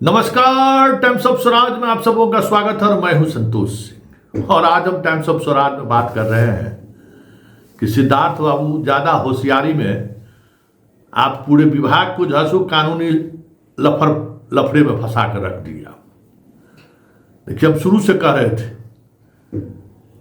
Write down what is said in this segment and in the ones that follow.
नमस्कार, times of Swaraj में आप सबों का स्वागत है और मैं हूं संतोष सिंह। और आज हम टाइम्स ऑफ स्वराज में बात कर रहे हैं कि सिद्धार्थ बाबू ज्यादा होशियारी में आप पूरे विभाग को जो कानूनी लफड़े में फंसा कर रख दिया। देखिए, हम शुरू से कह रहे थे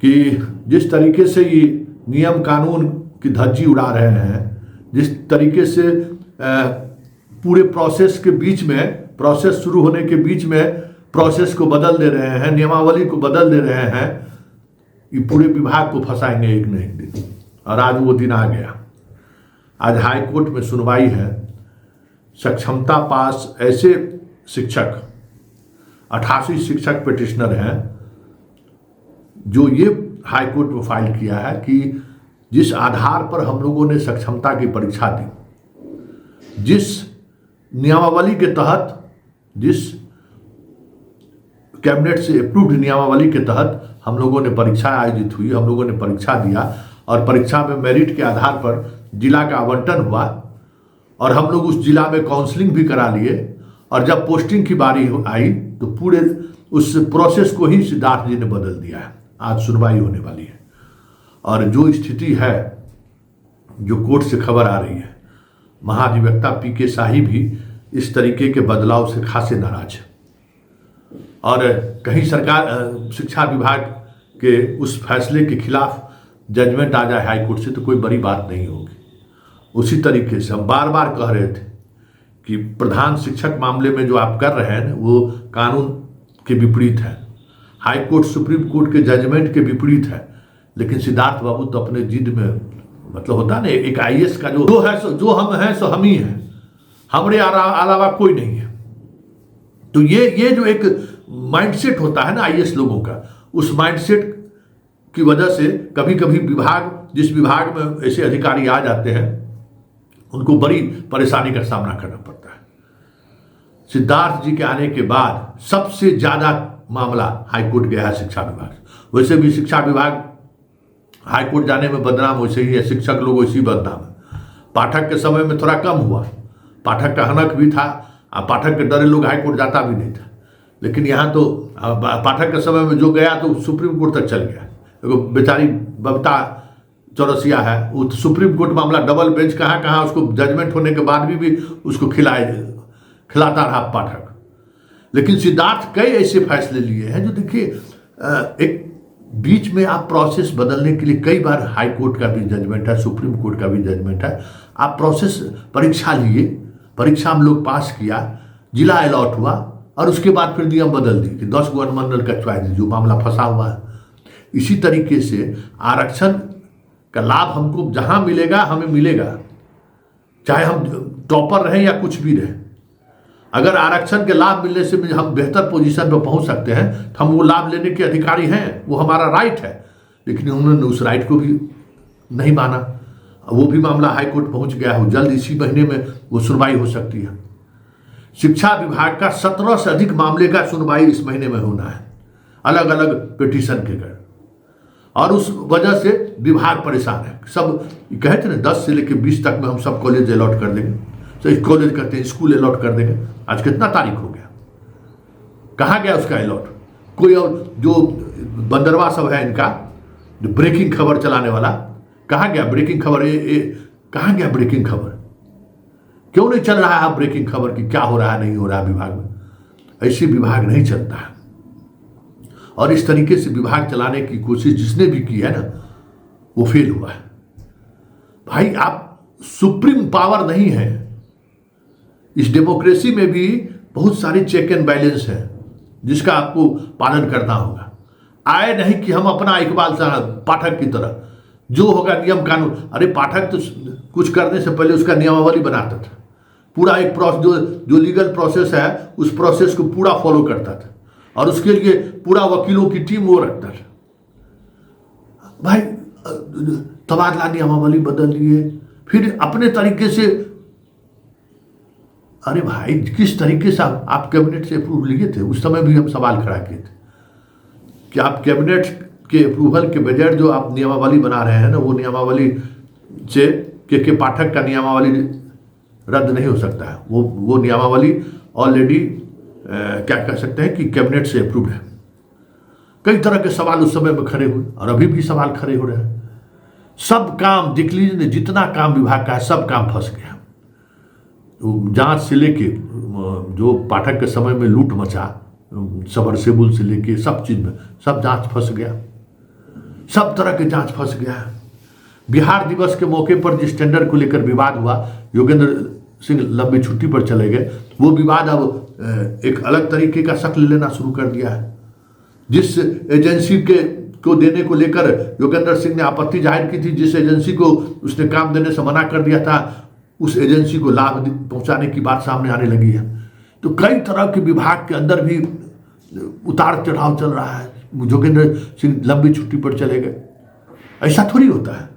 कि जिस तरीके से ये नियम कानून की धज्जी उड़ा रहे हैं, जिस तरीके से पूरे प्रोसेस के बीच में, प्रोसेस शुरू होने के बीच में प्रोसेस को बदल दे रहे हैं, नियमावली को बदल दे रहे हैं, ये पूरे विभाग को फंसाएंगे एक न एक दिन। और आज वो दिन आ गया। आज हाई कोर्ट में सुनवाई है। सक्षमता पास ऐसे शिक्षक 88 शिक्षक पिटिशनर हैं जो ये हाई कोर्ट में फाइल किया है कि जिस आधार पर हम लोगों ने सक्षमता की परीक्षा दी, जिस नियमावली के तहत, जिस कैबिनेट से अप्रूव्ड नियमावली के तहत हम लोगों ने परीक्षा आयोजित हुई, हम लोगों ने परीक्षा दिया और परीक्षा में मेरिट के आधार पर जिला का आवंटन हुआ और हम लोग उस जिला में काउंसलिंग भी करा लिए। और जब पोस्टिंग की बारी आई तो पूरे उस प्रोसेस को ही सिद्धार्थ जी ने बदल दिया है। आज सुनवाई होने वाली है और जो स्थिति है, जो कोर्ट से खबर आ रही है, महाधिवक्ता पीके शाही भी इस तरीके के बदलाव से खासे नाराज है। और कहीं सरकार, शिक्षा विभाग के उस फैसले के खिलाफ जजमेंट आ जाए हाई कोर्ट से तो कोई बड़ी बात नहीं होगी। उसी तरीके से हम बार बार कह रहे थे कि प्रधान शिक्षक मामले में जो आप कर रहे हैं वो कानून के विपरीत है, हाई कोर्ट सुप्रीम कोर्ट के जजमेंट के विपरीत है। लेकिन सिद्धार्थ बाबू तो अपने जिद में, मतलब होता है ना, एक आईएएस का जो है सो जो हम हैं सो हम ही हैं, हमारे अलावा कोई नहीं है। तो ये जो एक माइंडसेट होता है ना आईएएस लोगों का, उस माइंडसेट की वजह से कभी कभी विभाग, जिस विभाग में ऐसे अधिकारी आ जाते हैं, उनको बड़ी परेशानी का सामना करना पड़ता है। सिद्धार्थ जी के आने के बाद सबसे ज्यादा मामला हाईकोर्ट गया है शिक्षा विभाग। वैसे भी शिक्षा विभाग हाईकोर्ट जाने में बदनाम वैसे ही है, शिक्षक लोग वैसे ही बदनाम है। पाठक के समय में थोड़ा कम हुआ, पाठक का हनक भी था, पाठक के डरे लोग हाईकोर्ट जाता भी नहीं था। लेकिन यहाँ तो पाठक के समय में जो गया तो सुप्रीम कोर्ट तक चल गया। देखो बेचारी बबीता चौरसिया है, वो सुप्रीम कोर्ट मामला डबल बेंच कहाँ उसको जजमेंट होने के बाद भी उसको खिलाता रहा पाठक। लेकिन सिद्धार्थ कई ऐसे फैसले लिए हैं जो देखिए, एक बीच में आप प्रोसेस बदलने के लिए कई बार हाई कोर्ट का भी जजमेंट है, सुप्रीम कोर्ट का भी जजमेंट है। आप प्रोसेस परीक्षा लिए, परीक्षा हम लोग पास किया, जिला अलॉट हुआ और उसके बाद फिर नियम बदल दी कि 10 गो अनुमंडल का चॉइस, जो मामला फंसा हुआ है। इसी तरीके से आरक्षण का लाभ हमको जहां मिलेगा हमें मिलेगा, चाहे हम टॉपर रहें या कुछ भी रहें। अगर आरक्षण के लाभ मिलने से हम बेहतर पोजीशन पर पहुंच सकते हैं तो हम वो लाभ लेने के अधिकारी हैं, वो हमारा राइट है। लेकिन उन्होंने उस राइट को भी नहीं माना। वो भी मामला हाई कोर्ट पहुंच गया है, जल्द इसी महीने में वो सुनवाई हो सकती है। शिक्षा विभाग का 17 से अधिक मामले का सुनवाई इस महीने में होना है, अलग अलग पिटीशन के कर। और उस वजह से विभाग परेशान है। सब कहते ना 10 से लेकर 20 तक में हम सब कॉलेज अलॉट कर देंगे, तो कॉलेज करते हैं, स्कूल अलॉट कर देंगे। आज कितना तारीख हो गया, कहाँ गया उसका अलॉट? कोई और जो बंदरवा सब है इनका, जो ब्रेकिंग खबर चलाने वाला, कहाँ गया ब्रेकिंग खबर? कहाँ गया ब्रेकिंग खबर? क्यों नहीं चल रहा है ब्रेकिंग खबर कि क्या हो रहा है, नहीं हो रहा है विभाग में? ऐसे विभाग नहीं चलता है। और इस तरीके से विभाग चलाने की कोशिश जिसने भी की है ना, वो फेल हुआ है। भाई, आप सुप्रीम पावर नहीं है। इस डेमोक्रेसी में भी बहुत सारी चेक एंड बैलेंस है जिसका आपको पालन करना होगा। आए नहीं कि हम अपना इकबाल पाठक की तरह जो होगा नियम कानून। अरे पाठक तो कुछ करने से पहले उसका नियमावली बनाता था, पूरा एक प्रोसेस, जो लीगल प्रोसेस है उस प्रोसेस को पूरा फॉलो करता था और उसके लिए पूरा वकीलों की टीम वो रखता था। भाई, तबादला नियमावली बदल लिए, फिर अपने तरीके से। अरे भाई, किस तरीके से आप कैबिनेट से अप्रूव लिए थे? उस समय भी हम सवाल खड़ा किए थे कि आप कैबिनेट के अप्रूवल के बगैर जो आप नियमावली बना रहे हैं ना, वो नियमावली से के पाठक का नियमावली रद्द नहीं हो सकता है। वो नियमावली ऑलरेडी क्या कह सकते हैं कि कैबिनेट से अप्रूव्ड है। कई तरह के सवाल उस समय में खड़े हुए और अभी भी सवाल खड़े हो रहे हैं। सब काम देख लीजिए, जितना काम विभाग का है सब काम फंस गया। जांच से लेके जो पाठक के समय में लूट मचा, सबरसेबुल से लेके सब चीज में सब जांच फंस गया, सब तरह के जांच फंस गया। बिहार दिवस के मौके पर जिस टेंडर को लेकर विवाद हुआ, योगेंद्र सिंह लंबी छुट्टी पर चले गए, वो विवाद अब एक अलग तरीके का शक्ल लेना शुरू कर दिया है। जिस एजेंसी को देने को लेकर योगेंद्र सिंह ने आपत्ति जाहिर की थी, जिस एजेंसी को उसने काम देने से मना कर दिया था, उस एजेंसी को लाभ पहुंचाने की बात सामने आने लगी है। तो कई तरह के विभाग के अंदर भी उतार चढ़ाव चल रहा है। योगेंद्र सिंह लंबी छुट्टी पर चले गए, ऐसा थोड़ी होता है।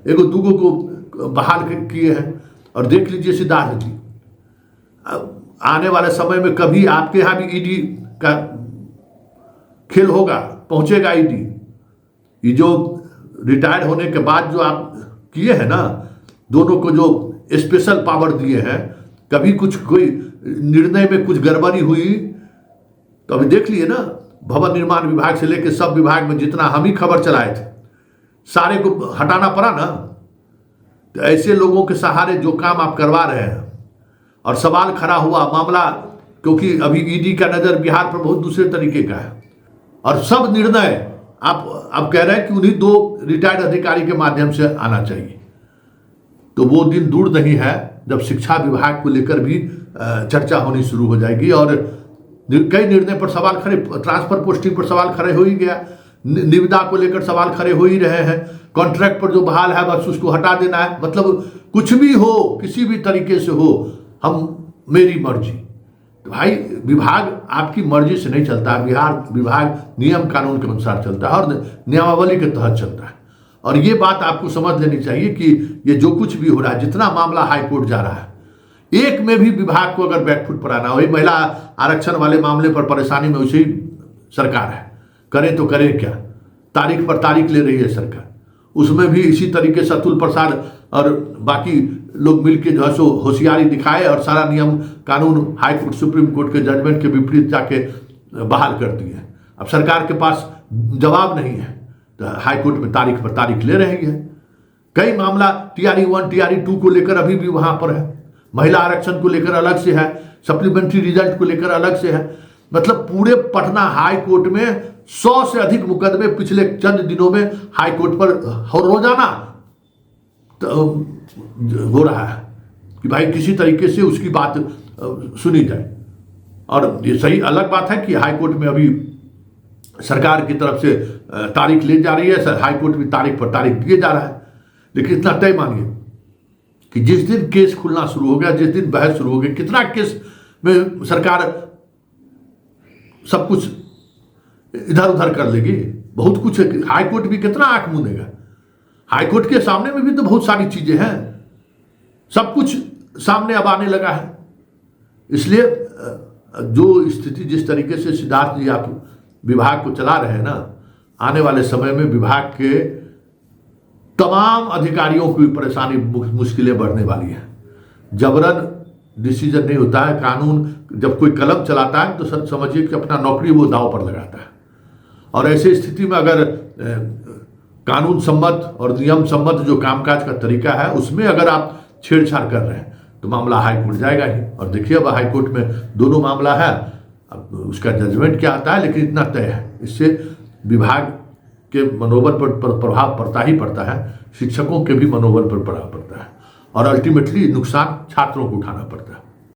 एगो दूगो को बहाल किए हैं। और देख लीजिए सिद्धार्थ जी, आने वाले समय में कभी आपके यहाँ भी ईडी का खेल होगा, पहुंचेगा ईडी। ये जो रिटायर होने के बाद जो आप किए हैं ना, दोनों को जो स्पेशल पावर दिए हैं, कभी कुछ कोई निर्णय में कुछ गड़बड़ी हुई तो अभी देख लिए ना, भवन निर्माण विभाग से लेकर सब विभाग में जितना हम ही खबर चलाए थे सारे को हटाना पड़ा ना। तो ऐसे लोगों के सहारे जो काम आप करवा रहे हैं, और सवाल खड़ा हुआ मामला, क्योंकि अभी ईडी का नजर बिहार पर बहुत दूसरे तरीके का है, और सब निर्णय आप कह रहे हैं कि उन्हीं 2 रिटायर्ड अधिकारी के माध्यम से आना चाहिए। तो वो दिन दूर नहीं है जब शिक्षा विभाग को लेकर भी चर्चा होनी शुरू हो जाएगी, और कई निर्णय पर सवाल खड़े, ट्रांसफर पोस्टिंग पर सवाल खड़े हो ही गया, निविदा को लेकर सवाल खड़े हो ही रहे हैं, कॉन्ट्रैक्ट पर जो बहाल है बस उसको हटा देना है। मतलब कुछ भी हो, किसी भी तरीके से हो, हम मेरी मर्जी। तो भाई विभाग आपकी मर्जी से नहीं चलता है, विभाग नियम कानून के अनुसार चलता है और नियमावली के तहत चलता है। और ये बात आपको समझ लेनी चाहिए कि ये जो कुछ भी हो रहा है, जितना मामला हाईकोर्ट जा रहा है, एक में भी विभाग को अगर बैकफुट पर आना हो, महिला आरक्षण वाले मामले पर परेशानी में वैसे ही सरकार है, करें तो करें क्या, तारीख पर तारीख ले रही है सरकार। उसमें भी इसी तरीके से अतुल प्रसाद और बाकी लोग मिलकर जो है सो होशियारी दिखाए और सारा नियम कानून हाईकोर्ट सुप्रीम कोर्ट के जजमेंट के विपरीत जाके बहाल कर दिए। अब सरकार के पास जवाब नहीं है तो हाईकोर्ट में तारीख पर तारीख ले रही है। कई मामला TRE 1 TRE 2 को लेकर अभी भी वहां पर है, महिला आरक्षण को लेकर अलग से है, सप्लीमेंट्री रिजल्ट को लेकर अलग से है। मतलब पूरे पटना हाई कोर्ट में 100 से अधिक मुकदमे पिछले चंद दिनों में हाई कोर्ट पर रोजाना तो हो रहा है कि भाई किसी तरीके से उसकी बात सुनी जाए। और ये सही अलग बात है कि हाई कोर्ट में अभी सरकार की तरफ से तारीख ले जा रही है, हाई कोर्ट भी तारीख पर तारीख दिए जा रहा है। लेकिन इतना तय मानिए कि जिस दिन केस खुलना शुरू हो गया, जिस दिन बहस शुरू हो गई, कितना केस में सरकार सब कुछ इधर उधर कर लेगी, बहुत कुछ है। हाईकोर्ट भी कितना आंख मूंदेगा, हाईकोर्ट के सामने में भी तो बहुत सारी चीजें हैं, सब कुछ सामने अब आने लगा है। इसलिए जो स्थिति जिस तरीके से सिद्धार्थ जी आप विभाग को चला रहे हैं ना, आने वाले समय में विभाग के तमाम अधिकारियों की परेशानी मुश्किलें बढ़ने वाली हैं। जबरन डिसीजन नहीं होता है, कानून जब कोई कलम चलाता है तो समझिए कि अपना नौकरी वो दांव पर लगाता है। और ऐसी स्थिति में अगर कानून सम्मत और नियम सम्मत जो कामकाज का तरीका है उसमें अगर आप छेड़छाड़ कर रहे हैं तो मामला हाईकोर्ट जाएगा ही। और देखिए अब हाईकोर्ट में दोनों मामला है, अब उसका जजमेंट क्या आता है, लेकिन इतना तय है, इससे विभाग के मनोबल पर प्रभाव पड़ता ही पड़ता है, शिक्षकों के भी मनोबल पर प्रभाव पड़ता है, और अल्टीमेटली नुकसान छात्रों को उठाना पड़ता है।